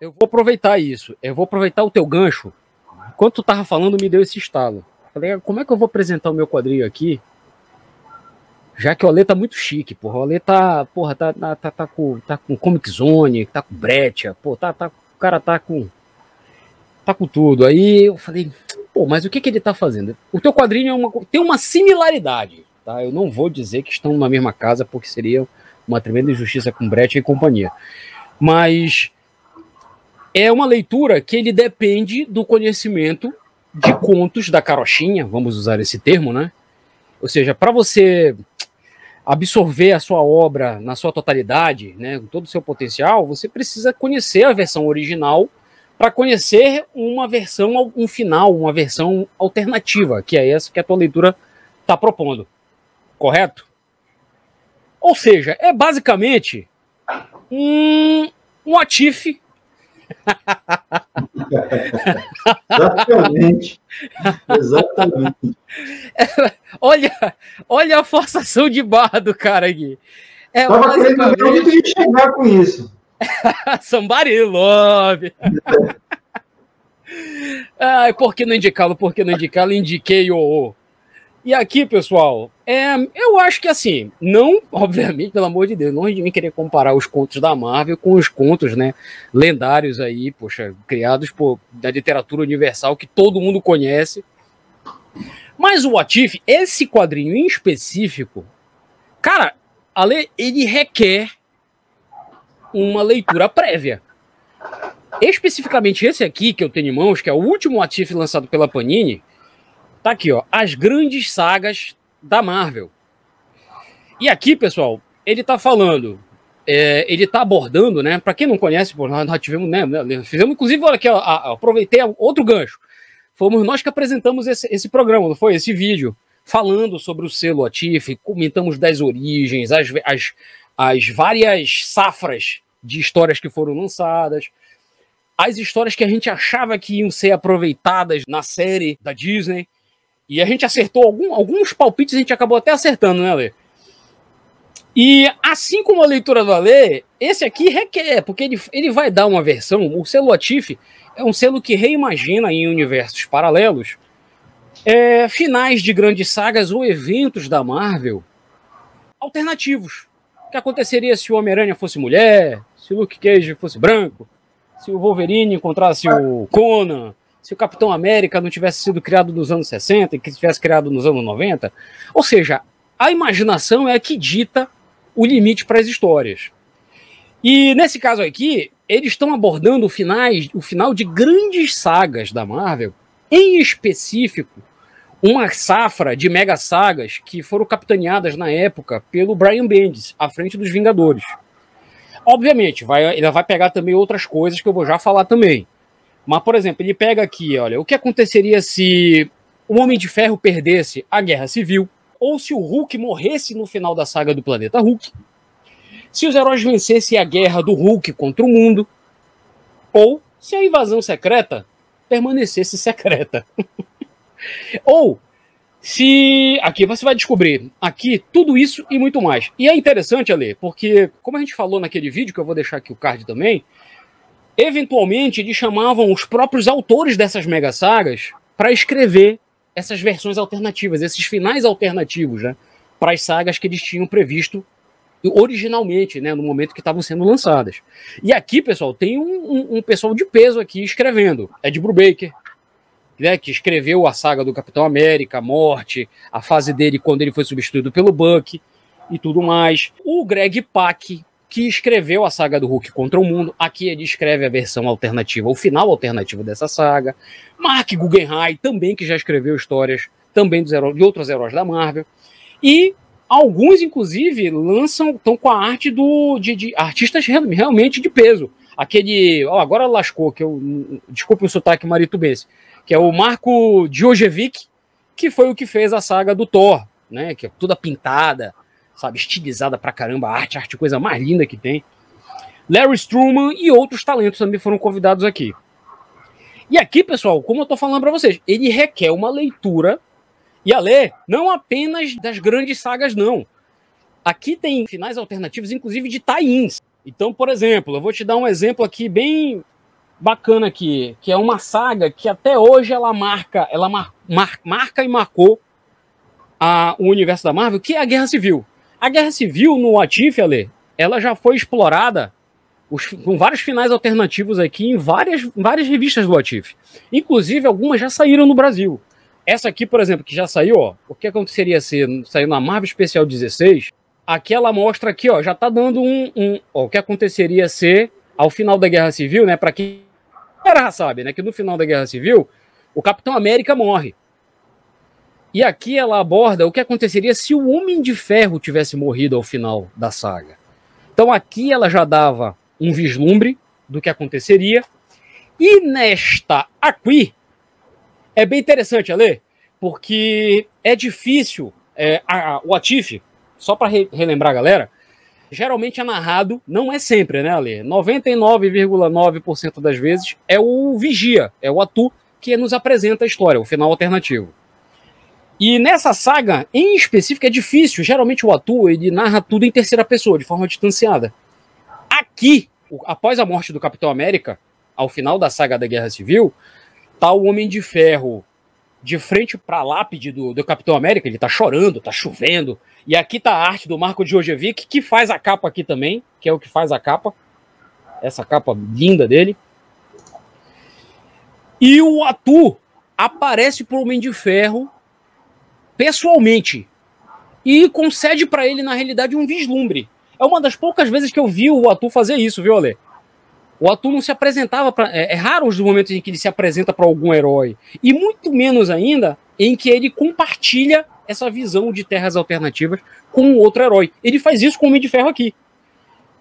eu vou aproveitar isso. Eu vou aproveitar o teu gancho. Enquanto tu tava falando, me deu esse estalo. Falei, como é que eu vou apresentar o meu quadrinho aqui? Já que o Ale tá muito chique, porra. O Ale tá com Comic Zone, tá com Brecha, pô, o cara tá com tudo. Aí eu falei, pô, mas o que ele tá fazendo? O teu quadrinho tem uma similaridade, tá? Eu não vou dizer que estão na mesma casa, porque seria uma tremenda injustiça com Brecha e companhia. Mas é uma leitura que ele depende do conhecimento de contos da carochinha, vamos usar esse termo, né? Ou seja, para você absorver a sua obra na sua totalidade, né, com todo o seu potencial, você precisa conhecer a versão original para conhecer uma versão, um final, uma versão alternativa, que é essa que a tua leitura está propondo. Correto? Ou seja, é basicamente um what if. Exatamente. Exatamente. Olha a forçação de barra do cara aqui. Estava querendo ver onde tu ia chegar com isso. Somebody love. Ai, por que não indicá-lo? Por que não indicá-lo? Indiquei-o. E aqui, pessoal, eu acho que assim, não, obviamente, pelo amor de Deus, longe de mim querer comparar os contos da Marvel com os contos, né, lendários aí, poxa, criados da literatura universal que todo mundo conhece. Mas o What If, esse quadrinho em específico, cara, Ale, ele requer uma leitura prévia. Especificamente esse aqui que eu tenho em mãos, que é o último What If lançado pela Panini, tá aqui, ó, as grandes sagas da Marvel. E aqui, pessoal, ele tá falando, ele tá abordando, né, pra quem não conhece, pô, nós tivemos, né, fizemos, inclusive, olha aqui, ó, aproveitei outro gancho. Fomos nós que apresentamos esse programa, não foi? Esse vídeo, falando sobre o selo What If, comentamos das origens, as várias safras de histórias que foram lançadas, as histórias que a gente achava que iam ser aproveitadas na série da Disney, e a gente acertou alguns palpites, a gente acabou até acertando, né, Ale? E assim como a leitura do Ale, esse aqui requer, porque ele vai dar uma versão, o selo What If é um selo que reimagina em universos paralelos finais de grandes sagas ou eventos da Marvel alternativos. O que aconteceria se o Homem-Aranha fosse mulher, se o Luke Cage fosse branco, se o Wolverine encontrasse o Conan, se o Capitão América não tivesse sido criado nos anos 60 e que tivesse criado nos anos 90. Ou seja, a imaginação é a que dita o limite para as histórias. E nesse caso aqui, eles estão abordando o final de grandes sagas da Marvel, em específico, uma safra de mega sagas que foram capitaneadas na época pelo Brian Bendis, à frente dos Vingadores. Obviamente, ele vai pegar também outras coisas que eu vou já falar também. Mas, por exemplo, ele pega aqui, olha, o que aconteceria se o Homem de Ferro perdesse a Guerra Civil, ou se o Hulk morresse no final da saga do Planeta Hulk, se os heróis vencessem a guerra do Hulk contra o mundo, ou se a invasão secreta permanecesse secreta. Ou se... Aqui você vai descobrir, aqui, tudo isso e muito mais. E é interessante, Ale, porque, como a gente falou naquele vídeo, que eu vou deixar aqui o card também, eventualmente eles chamavam os próprios autores dessas mega sagas para escrever essas versões alternativas, esses finais alternativos, né, para as sagas que eles tinham previsto originalmente, né, no momento que estavam sendo lançadas. E aqui, pessoal, tem um pessoal de peso aqui escrevendo. Ed Brubaker, né, que escreveu a saga do Capitão América, a morte, a fase dele quando ele foi substituído pelo Bucky e tudo mais. O Greg Pak, que escreveu a saga do Hulk contra o mundo. Aqui ele escreve a versão alternativa, o final alternativo dessa saga. Mark Guggenheim, também, que já escreveu histórias também de outros heróis da Marvel. E alguns, inclusive, estão com a arte de artistas realmente de peso. Aquele, agora lascou, desculpe o sotaque maritubense, que é o Marco Djordjevic, que foi o que fez a saga do Thor, né, que é toda pintada, sabe, estilizada pra caramba, a arte coisa mais linda que tem. Larry Struman e outros talentos também foram convidados aqui. E aqui, pessoal, como eu tô falando pra vocês, ele requer uma leitura, e a ler não apenas das grandes sagas, não. Aqui tem finais alternativos, inclusive de tie-ins. Então, por exemplo, eu vou te dar um exemplo aqui bem bacana aqui, que é uma saga que até hoje ela marca e marcou o universo da Marvel, que é a Guerra Civil. A Guerra Civil no What If, Ale, ela já foi explorada com vários finais alternativos aqui em várias revistas do What If. Inclusive, algumas já saíram no Brasil. Essa aqui, por exemplo, que já saiu, ó, o que aconteceria se saiu na Marvel Especial 16, aqui ela mostra aqui, ó, já tá dando ó, o que aconteceria se ao final da Guerra Civil, né, para quem já sabe, né, que no final da Guerra Civil o Capitão América morre. E aqui ela aborda o que aconteceria se o Homem de Ferro tivesse morrido ao final da saga. Então aqui ela já dava um vislumbre do que aconteceria. E nesta aqui, é bem interessante, Ale, porque é difícil, o What If, só para relembrar a galera, geralmente é narrado, não é sempre, né, Ale? 99,9% das vezes é o Vigia, é o Atu que nos apresenta a história, o final alternativo. E nessa saga, em específico, é difícil. Geralmente o Atu, ele narra tudo em terceira pessoa, de forma distanciada. Aqui, após a morte do Capitão América, ao final da saga da Guerra Civil, tá o Homem de Ferro de frente para a lápide do Capitão América, ele tá chorando, tá chovendo. E aqui tá a arte do Marco Djordjevic, que faz a capa aqui também, que é o que faz a capa. Essa capa linda dele. E o Atu aparece pro Homem de Ferro pessoalmente e concede para ele, na realidade, um vislumbre. É uma das poucas vezes que eu vi o Atu fazer isso, viu, Ale? O Atu não se apresentava para... É raro os momentos em que ele se apresenta para algum herói. E muito menos ainda em que ele compartilha essa visão de terras alternativas com outro herói. Ele faz isso com o Homem de Ferro aqui.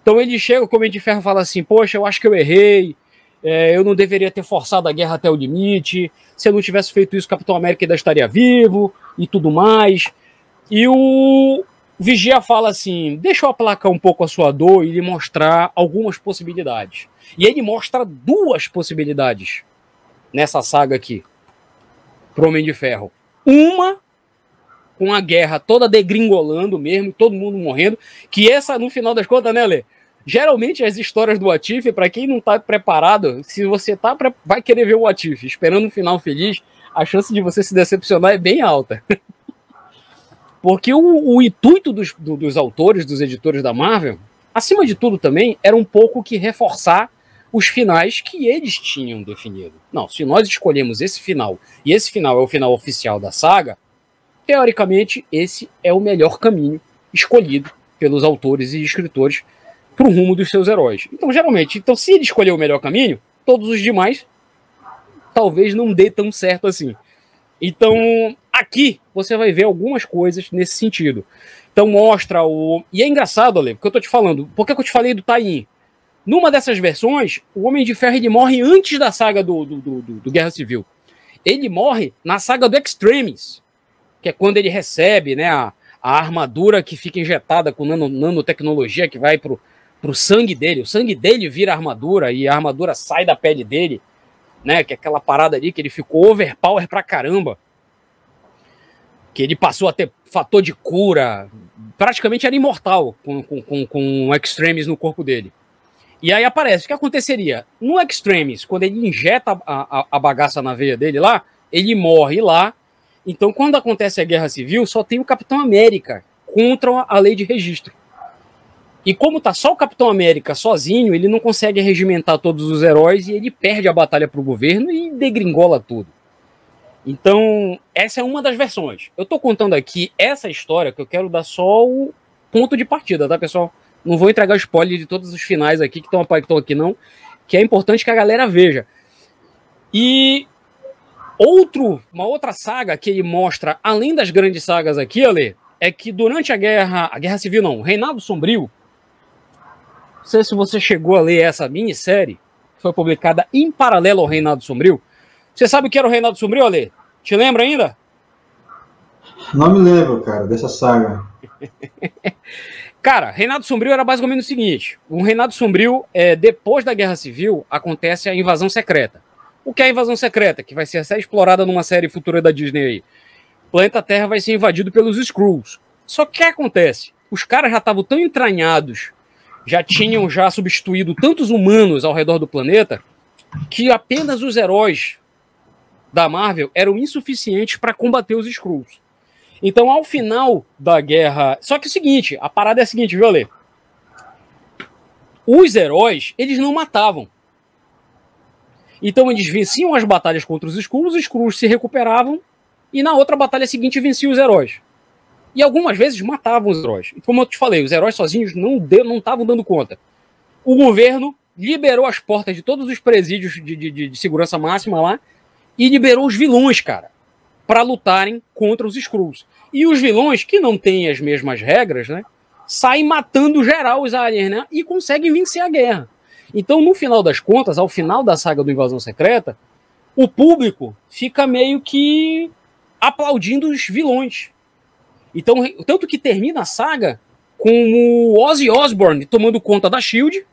Então ele chega com o Homem de Ferro e fala assim, poxa, eu acho que eu errei, eu não deveria ter forçado a guerra até o limite, se eu não tivesse feito isso, o Capitão América ainda estaria vivo, e tudo mais. E o Vigia fala assim, deixa eu aplacar um pouco a sua dor e lhe mostrar algumas possibilidades. E ele mostra duas possibilidades nessa saga aqui, pro Homem de Ferro. Uma, com a guerra toda degringolando mesmo, todo mundo morrendo, que essa, no final das contas, né, Lê? Geralmente as histórias do What If, para quem não tá preparado, se você vai querer ver o What If esperando um final feliz, a chance de você se decepcionar é bem alta. Porque o intuito dos autores, dos editores da Marvel, acima de tudo também, era um pouco que reforçar os finais que eles tinham definido. Não, se nós escolhemos esse final, e esse final é o final oficial da saga, teoricamente esse é o melhor caminho escolhido pelos autores e escritores para o rumo dos seus heróis. Então, geralmente, se ele escolher o melhor caminho, todos os demais talvez não dê tão certo assim. Então, aqui você vai ver algumas coisas nesse sentido. Então, mostra o... E é engraçado, Ale, porque eu tô te falando... Por que eu te falei do tie-in? Numa dessas versões, o Homem de Ferro ele morre antes da saga do Guerra Civil. Ele morre na saga do Extremis, que é quando ele recebe, né, a armadura que fica injetada com nanotecnologia que vai pro sangue dele. O sangue dele vira armadura e a armadura sai da pele dele, né? Que é aquela parada ali que ele ficou overpower pra caramba. Que ele passou a ter fator de cura. Praticamente era imortal com o Extremis no corpo dele. E aí aparece, o que aconteceria? No Extremis, quando ele injeta a bagaça na veia dele lá, ele morre lá. Então, quando acontece a Guerra Civil, só tem o Capitão América contra a lei de registro. E como tá só o Capitão América sozinho, ele não consegue regimentar todos os heróis e ele perde a batalha pro governo e degringola tudo. Então, essa é uma das versões. Eu tô contando aqui essa história que eu quero dar só o ponto de partida, tá, pessoal? Não vou entregar spoiler de todos os finais aqui que estão aqui, não. Que é importante que a galera veja. E uma outra saga que ele mostra, além das grandes sagas aqui, Ale, é que durante a Guerra Civil, não, o Reinado Sombrio, não sei se você chegou a ler essa minissérie, que foi publicada em paralelo ao Reinado Sombrio. Você sabe o que era o Reinado Sombrio, Ale? Te lembra ainda? Não me lembro, cara, dessa saga. Cara, Reinado Sombrio era basicamente o seguinte. O Reinado Sombrio, depois da Guerra Civil, acontece a invasão secreta. O que é a invasão secreta? Que vai ser explorada numa série futura da Disney aí. O planeta Terra vai ser invadido pelos Skrulls. Só que o que acontece? Os caras já estavam tão entranhados, já tinham substituído tantos humanos ao redor do planeta, que apenas os heróis da Marvel eram insuficientes para combater os Skrulls. Então, ao final da guerra... Só que é o seguinte, a parada é a seguinte, viu, Ale? Os heróis, eles não matavam. Então, eles venciam as batalhas contra os Skrulls se recuperavam, e na outra batalha seguinte venciam os heróis. E algumas vezes matavam os heróis. E como eu te falei, os heróis sozinhos não estavam dando conta. O governo liberou as portas de todos os presídios de segurança máxima lá e liberou os vilões, cara, para lutarem contra os Skrulls. E os vilões, que não têm as mesmas regras, né, saem matando geral os aliens, né, e conseguem vencer a guerra. Então, no final das contas, ao final da saga do Invasão Secreta, o público fica meio que aplaudindo os vilões. Então, tanto que termina a saga com o Ozzy Osbourne tomando conta da SHIELD,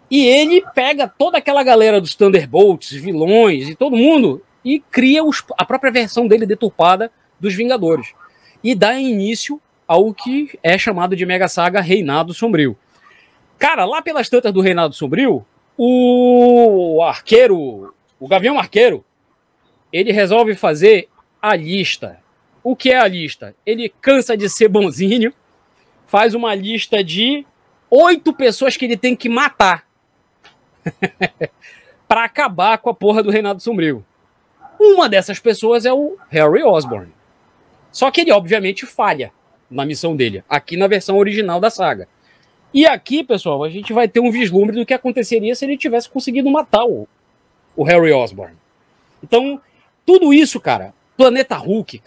e ele pega toda aquela galera dos Thunderbolts, vilões e todo mundo, e cria a própria versão dele deturpada dos Vingadores. E dá início ao que é chamado de Mega Saga Reinado Sombrio. Cara, lá pelas tantas do Reinado Sombrio, o Gavião Arqueiro, ele resolve fazer a lista. O que é a lista? Ele cansa de ser bonzinho, faz uma lista de 8 pessoas que ele tem que matar para acabar com a porra do Reinado Sombrio. Uma dessas pessoas é o Harry Osborn. Só que ele, obviamente, falha na missão dele, aqui na versão original da saga. E aqui, pessoal, a gente vai ter um vislumbre do que aconteceria se ele tivesse conseguido matar o Harry Osborn. Então, tudo isso, cara, Planeta Hulk,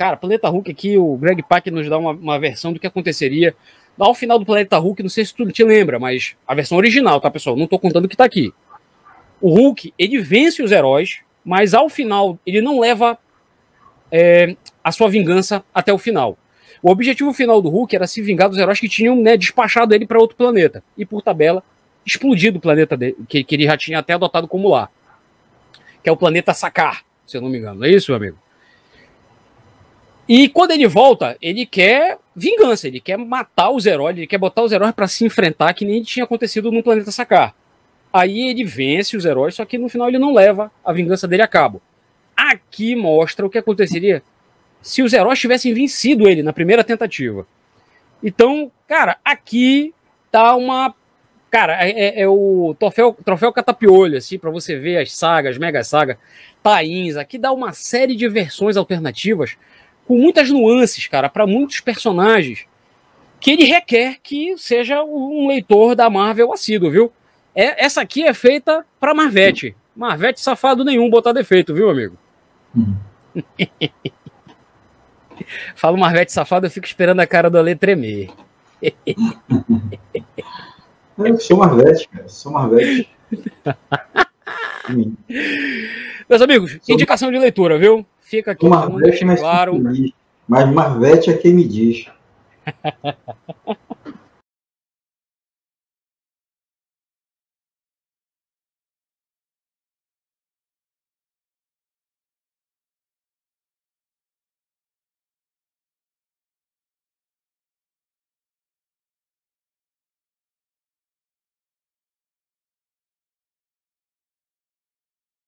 aqui, o Greg Pak nos dá uma versão do que aconteceria ao final do Planeta Hulk, não sei se tu te lembra, mas a versão original, tá, pessoal? Não tô contando o que tá aqui. O Hulk, ele vence os heróis, mas ao final, ele não leva a sua vingança até o final. O objetivo final do Hulk era se vingar dos heróis que tinham, né, despachado ele para outro planeta. E, por tabela, explodido o planeta dele, que ele já tinha até adotado como lar. Que é o planeta Sakaar, se eu não me engano. Não é isso, meu amigo? E quando ele volta, ele quer vingança, ele quer matar os heróis, ele quer botar os heróis para se enfrentar, que nem tinha acontecido no planeta Sakaar. Aí ele vence os heróis, só que no final ele não leva a vingança dele a cabo. Aqui mostra o que aconteceria se os heróis tivessem vencido ele na primeira tentativa. Então, cara, aqui tá uma... Cara, é o troféu Catapiolho, assim, pra você ver as sagas, Mega Saga, Tains. Aqui dá uma série de versões alternativas com muitas nuances, cara, para muitos personagens que ele requer que seja um leitor da Marvel assíduo, viu? Essa aqui é feita pra Marvete. Marvete safado nenhum botar defeito, viu, amigo? Falo Marvete safado, eu fico esperando a cara do Ale tremer. Eu sou Marvete, cara. Sou Marvete. Meus amigos, indicação de leitura, viu? Fica aqui, Marvete, claro. Mas Marvete é quem me diz.